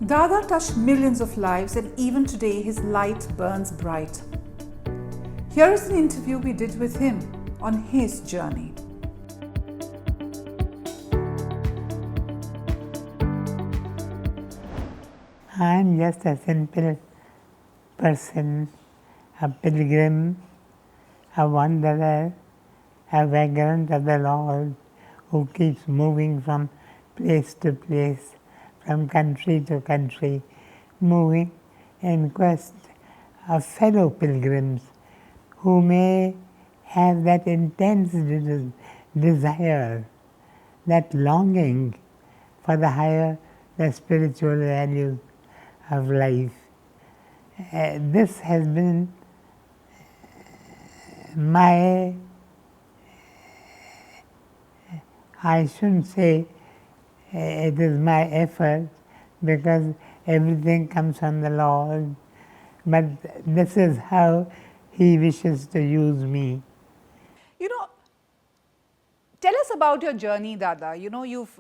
Dada touched millions of lives, and even today his light burns bright. Here is an interview we did with him on his journey. I am just a simple person, a pilgrim, a wanderer, a vagrant of the Lord who keeps moving from place to place, from country to country, moving in quest of fellow pilgrims who may have that intense desire, that longing for the higher, the spiritual values of life. This has been I shouldn't say it is my effort, because everything comes from the Lord, but this is how He wishes to use me. Tell us about your journey, Dada. You've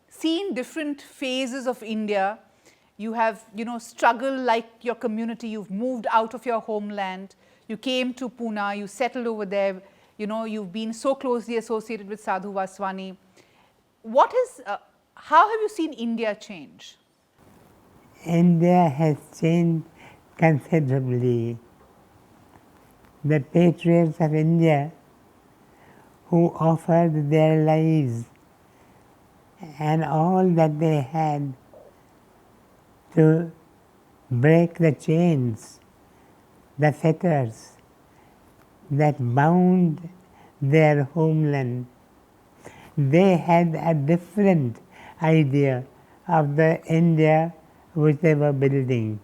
seen different phases of India. You have, struggled like your community. You've moved out of your homeland. You came to Pune. You settled over there. You've been so closely associated with Sadhu Vaswani. How have you seen India change? India has changed considerably. The patriots of India who offered their lives and all that they had to break the chains, the fetters that bound their homeland. They had a different idea of the India which they were building.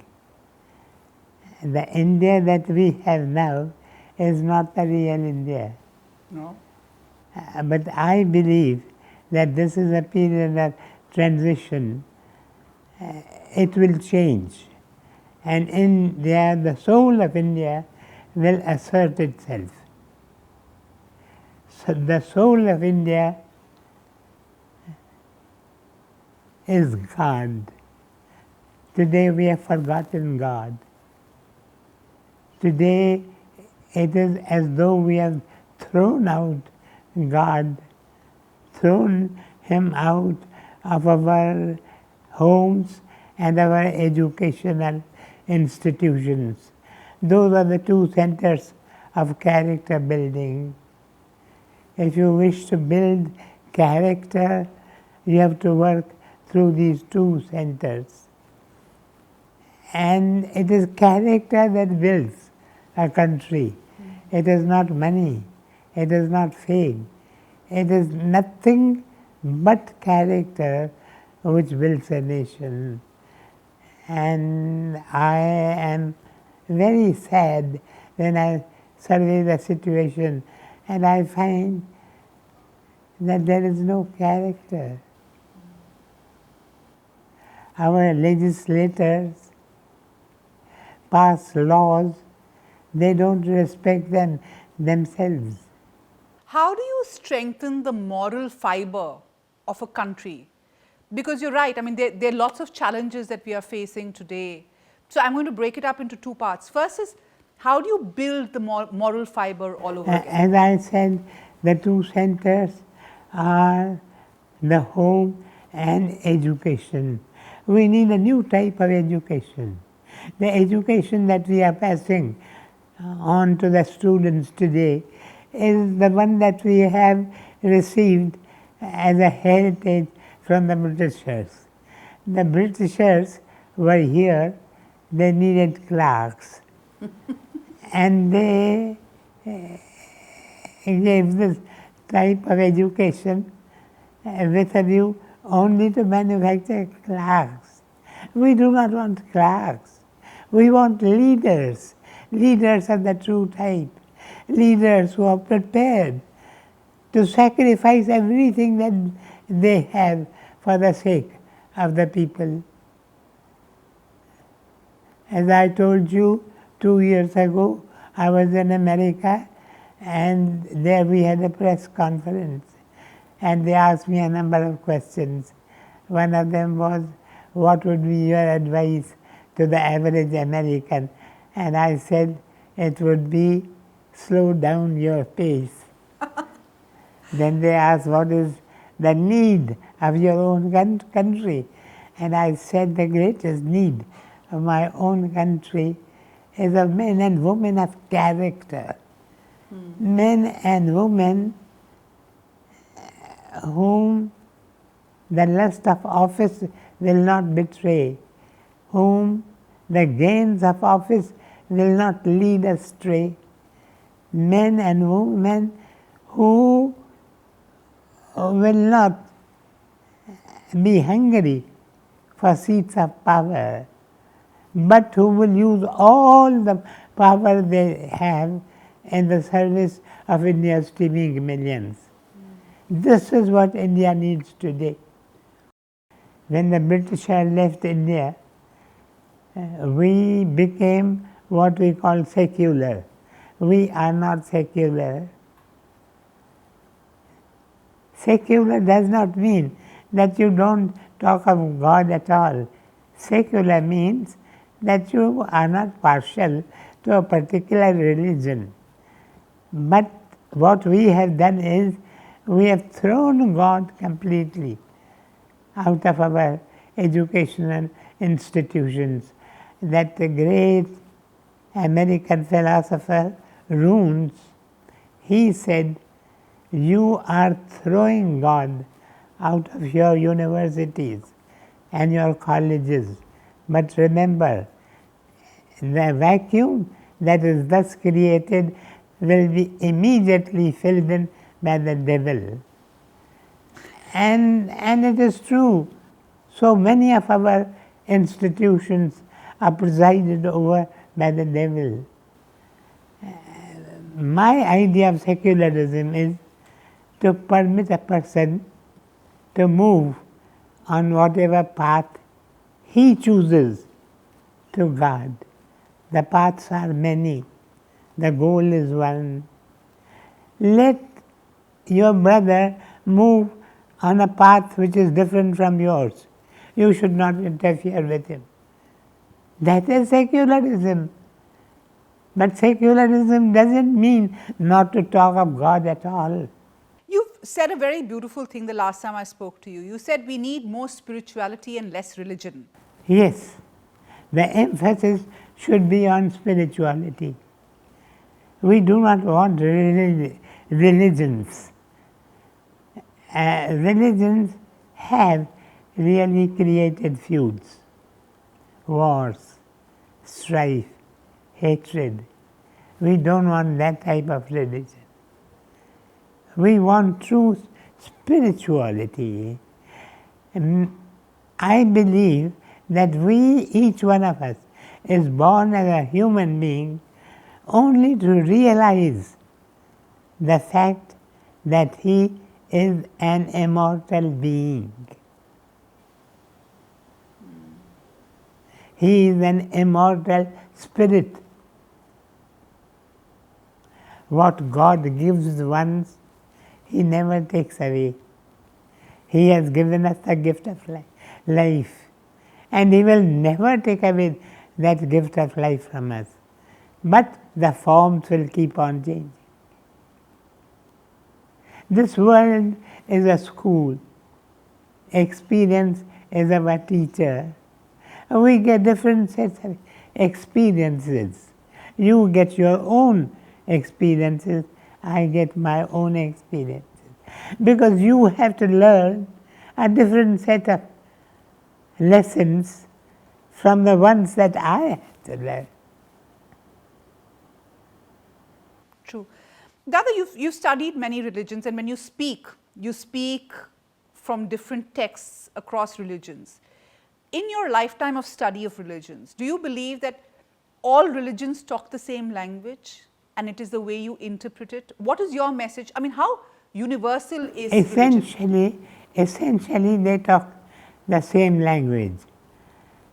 The India that we have now is not the real India. No. But I believe that this is a period of transition. It will change. And India, the soul of India, will assert itself. So the soul of India is God. Today we have forgotten God. Today it is as though we have thrown out God, thrown Him out of our homes and our educational institutions. Those are the two centers of character building. If you wish to build character, you have to work through these two centers. And it is character that builds a country. It is not money. It is not fame. It is nothing but character which builds a nation. And I am very sad when I survey the situation and I find that there is no character. Our legislators pass laws, they don't respect them themselves. How do you strengthen the moral fiber of a country? Because you're right, there are lots of challenges that we are facing today. So I'm going to break it up into two parts. First is, how do you build the moral fiber all over again? As I said, the two centers are the home and education. We need a new type of education. The education that we are passing on to the students today is the one that we have received as a heritage from the Britishers. The Britishers were here, they needed clerks. And they gave this type of education with a view only to manufacture clerks. We do not want clerks. We want leaders, leaders of the true type, leaders who are prepared to sacrifice everything that they have for the sake of the people. As I told you, 2 years ago, I was in America, and there we had a press conference, and they asked me a number of questions. One of them was, what would be your advice to the average American? And I said, it would be slow down your pace. Then they asked, what is the need of your own country? And I said, the greatest need of my own country is of men and women of character. Men and women whom the lust of office will not betray, whom the gains of office will not lead astray. Men and women who will not be hungry for seats of power, but who will use all the power they have in the service of India's teeming millions. This is what India needs today. When the British had left India, we became what we call secular. We are not secular. Secular does not mean that you don't talk of God at all. Secular means that you are not partial to a particular religion. But what we have done is we have thrown God completely out of our educational institutions. That the great American philosopher Roons, he said, you are throwing God out of your universities and your colleges. But remember, the vacuum that is thus created will be immediately filled in by the devil. And it is true. So many of our institutions are presided over by the devil. My idea of secularism is to permit a person to move on whatever path he chooses to God. The paths are many. The goal is one. Let your brother move on a path which is different from yours. You should not interfere with him. That is secularism. But secularism doesn't mean not to talk of God at all. You've said a very beautiful thing the last time I spoke to you. You said we need more spirituality and less religion. Yes, the emphasis should be on spirituality. We do not want religions. Religions have really created feuds, wars, strife, hatred. We don't want that type of religion. We want true spirituality. I believe that each one of us, is born as a human being only to realize the fact that he is an immortal being. He is an immortal spirit. What God gives once, He never takes away. He has given us the gift of life, and He will never take away that gift of life from us. But the forms will keep on changing. This world is a school. Experience is our teacher. We get different sets of experiences. You get your own experiences, I get my own experiences. Because you have to learn a different set of lessons from the ones that I have to learn. True. Dada, you've studied many religions, and when you speak from different texts across religions. In your lifetime of study of religions, do you believe that all religions talk the same language and it is the way you interpret it? What is your message? I mean, how universal is religion? Essentially they talk the same language.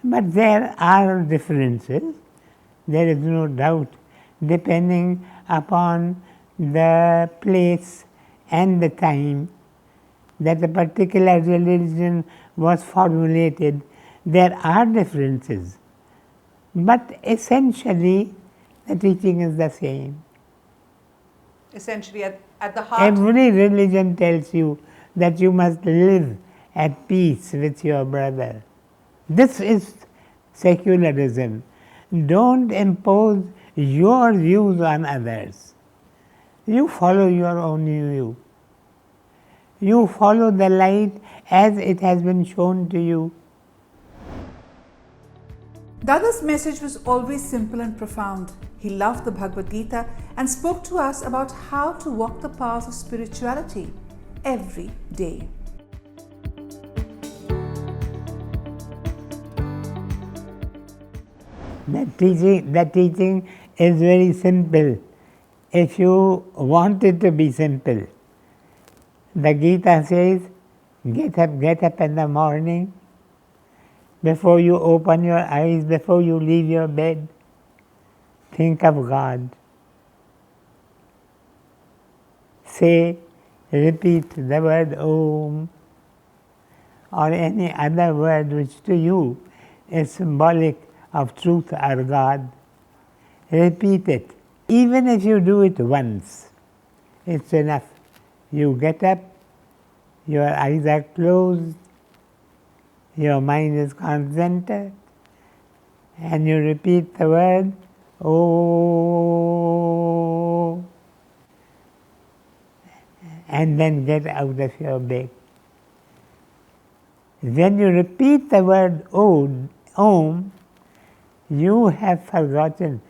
But there are differences, there is no doubt, depending upon the place and the time that a particular religion was formulated. There are differences, but essentially the teaching is the same. Essentially, at the heart. Every religion tells you that you must live at peace with your brother. This is secularism. Don't impose your views on others. You follow your own view. You follow the light as it has been shown to you. Dada's message was always simple and profound. He loved the Bhagwad Gita and spoke to us about how to walk the path of spirituality every day. The teaching is very simple if you want it to be simple. The Gita says, get up in the morning, before you open your eyes, before you leave your bed, think of God. Repeat the word Om or any other word which to you is symbolic of truth or God. Repeat it. Even if you do it once, it's enough. You get up, your eyes are closed, your mind is concentrated, and you repeat the word Om, and then get out of your bed. When you repeat the word Om, you have forgotten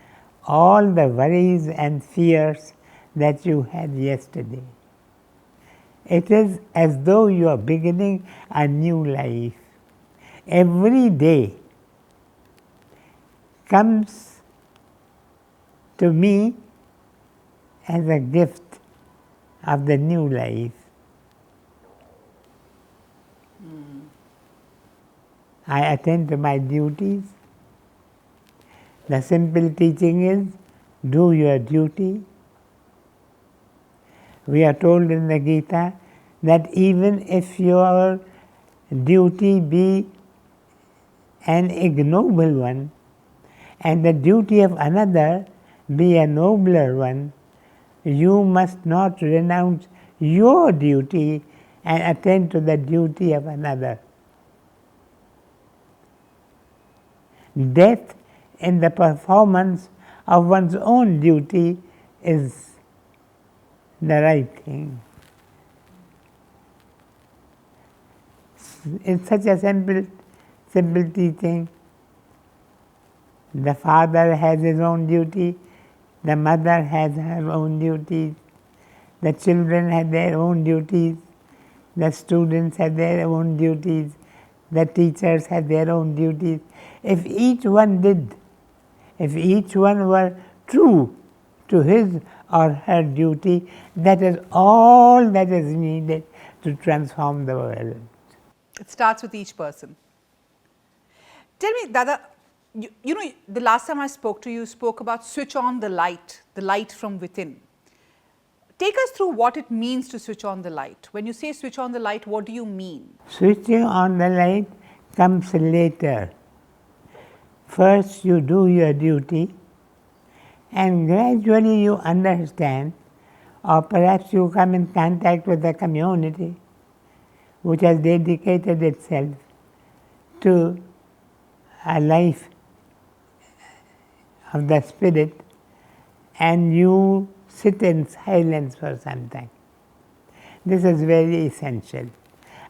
all the worries and fears that you had yesterday. It is as though you are beginning a new life. Every day comes to me as a gift of the new life. I attend to my duties. The simple teaching is, do your duty. We are told in the Gita that even if your duty be an ignoble one, and the duty of another be a nobler one, you must not renounce your duty and attend to the duty of another. Death in the performance of one's own duty is the right thing. It's such a simple teaching. The father has his own duty, the mother has her own duties, the children have their own duties, the students have their own duties, the teachers have their own duties. If each one were true to his or her duty, that is all that is needed to transform the world. It starts with each person. Tell me, Dada, you know, the last time I spoke to you, you spoke about switch on the light from within. Take us through what it means to switch on the light. When you say switch on the light, what do you mean? Switching on the light comes later. First you do your duty, and gradually you understand, or perhaps you come in contact with the community which has dedicated itself to a life of the spirit, and you sit in silence for some time. This is very essential.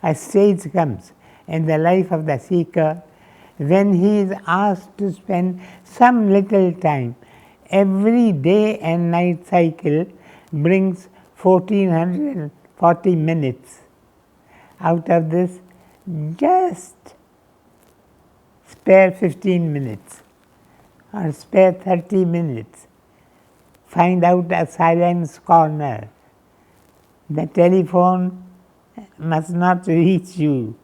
A stage comes in the life of the seeker when he is asked to spend some little time. Every day and night cycle brings 1440 minutes. Out of this, just spare 15 minutes or spare 30 minutes. Find out a silence corner. The telephone must not reach you.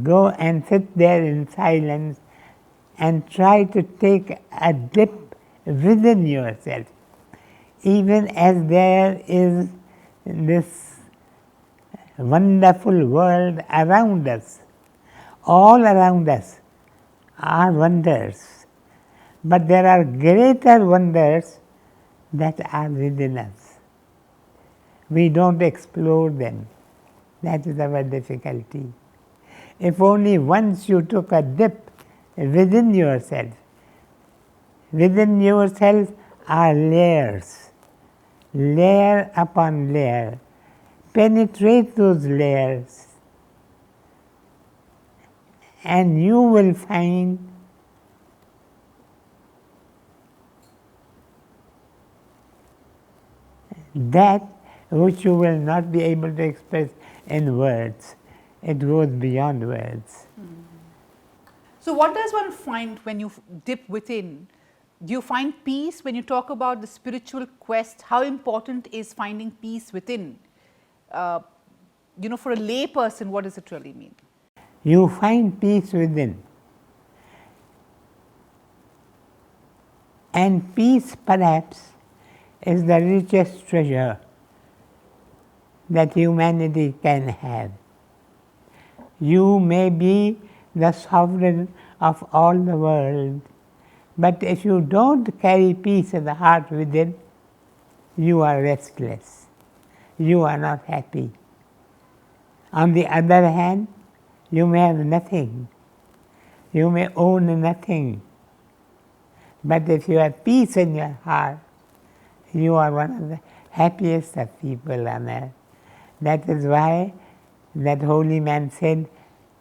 Go and sit there in silence and try to take a dip within yourself. Even as there is this wonderful world around us, all around us are wonders, but there are greater wonders that are within us. We don't explore them. That is our difficulty. If only once you took a dip within yourself are layers, layer upon layer. Penetrate those layers, and you will find that which you will not be able to express in words. It goes beyond words. So what does one find when you dip within? Do you find peace when you talk about the spiritual quest? How important is finding peace within? For a lay person, what does it really mean? You find peace within. And peace, perhaps, is the richest treasure that humanity can have. You may be the sovereign of all the world, but if you don't carry peace in the heart within, you are restless. You are not happy. On the other hand, you may have nothing. You may own nothing. But if you have peace in your heart, you are one of the happiest of people on earth. That is why that holy man said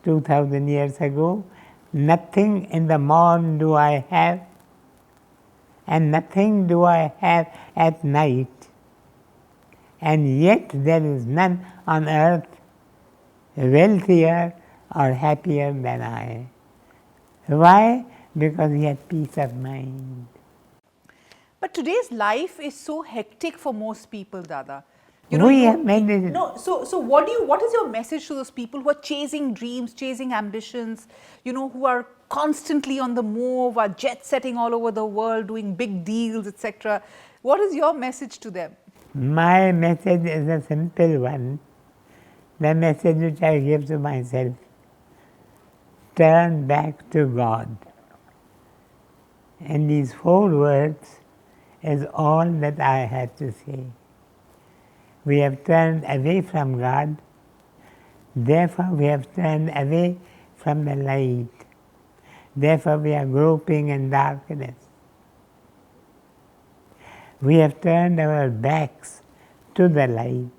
2000 years ago, nothing in the morn do I have, and nothing do I have at night, and yet there is none on earth wealthier or happier than I. Why? Because he had peace of mind. But today's life is so hectic for most people, Dada. We have made it. No, so what is your message to those people who are chasing dreams, chasing ambitions, who are constantly on the move, are jet setting all over the world, doing big deals, etc. What is your message to them? My message is a simple one. The message which I give to myself: turn back to God. And these 4 words is all that I have to say. We have turned away from God, therefore we have turned away from the light. Therefore we are groping in darkness. We have turned our backs to the light,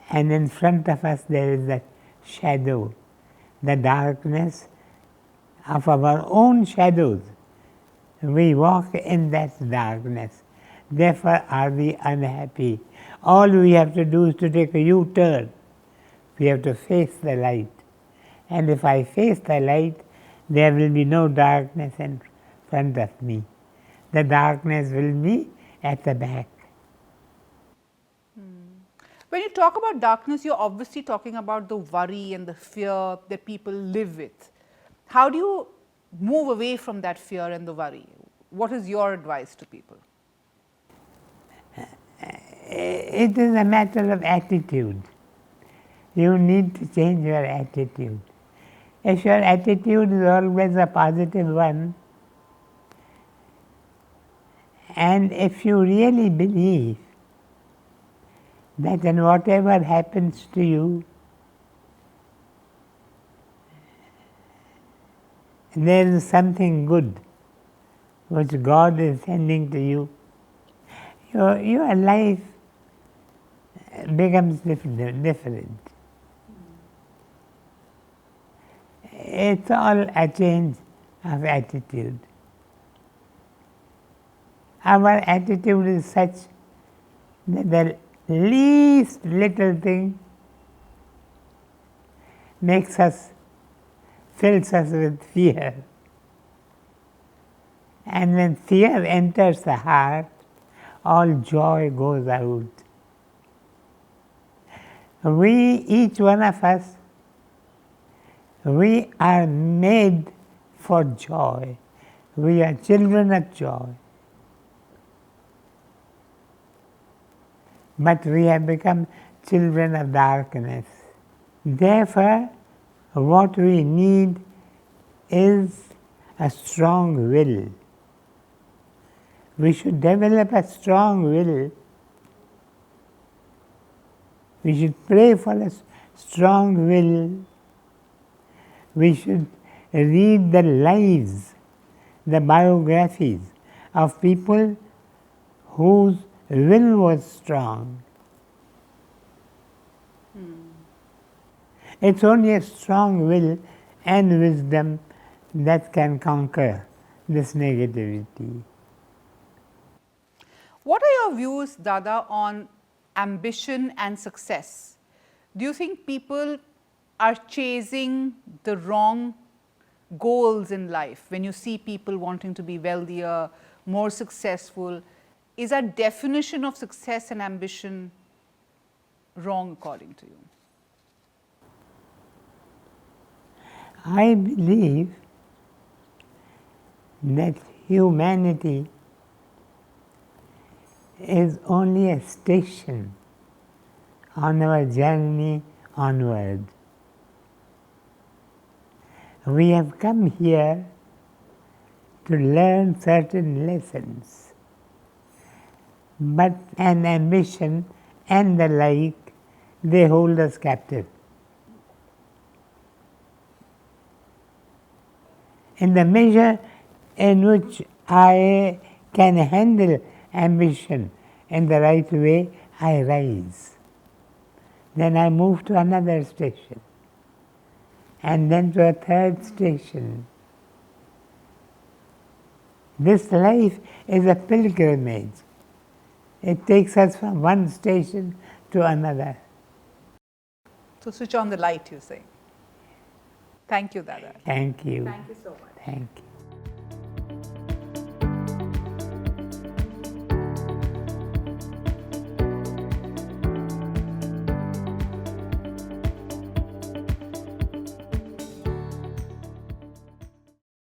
and in front of us there is the shadow, the darkness of our own shadows. We walk in that darkness. Therefore are we unhappy. All we have to do is to take a U-turn. We have to face the light. And if I face the light, there will be no darkness in front of me. The darkness will be at the back. When you talk about darkness, you're obviously talking about the worry and the fear that people live with. How do you move away from that fear and the worry? What is your advice to people? It is a matter of attitude. You need to change your attitude. If your attitude is always a positive one, and if you really believe that in whatever happens to you, there is something good which God is sending to you, your life becomes different. It's all a change of attitude. Our attitude is such that the least little thing fills us with fear. And when fear enters the heart, all joy goes out. Each one of us, we are made for joy. We are children of joy. But we have become children of darkness. Therefore, What we need is a strong will. We should develop a strong will. We should pray for a strong will. We should read the lives, the biographies of people whose will was strong. It's only a strong will and wisdom that can conquer this negativity. What are your views, Dada, on ambition and success? Do you think people are chasing the wrong goals in life? When you see people wanting to be wealthier, more successful, is our definition of success and ambition wrong according to you? I believe that humanity is only a station on our journey onward. We have come here to learn certain lessons, but an ambition and the like, they hold us captive. In the measure in which I can handle ambition in the right way, I rise. Then I move to another station, and then to a third station. This life is a pilgrimage. It takes us from one station to another. So switch on the light, you say. Thank you, Dada. Thank you. Thank you so much. Thank you.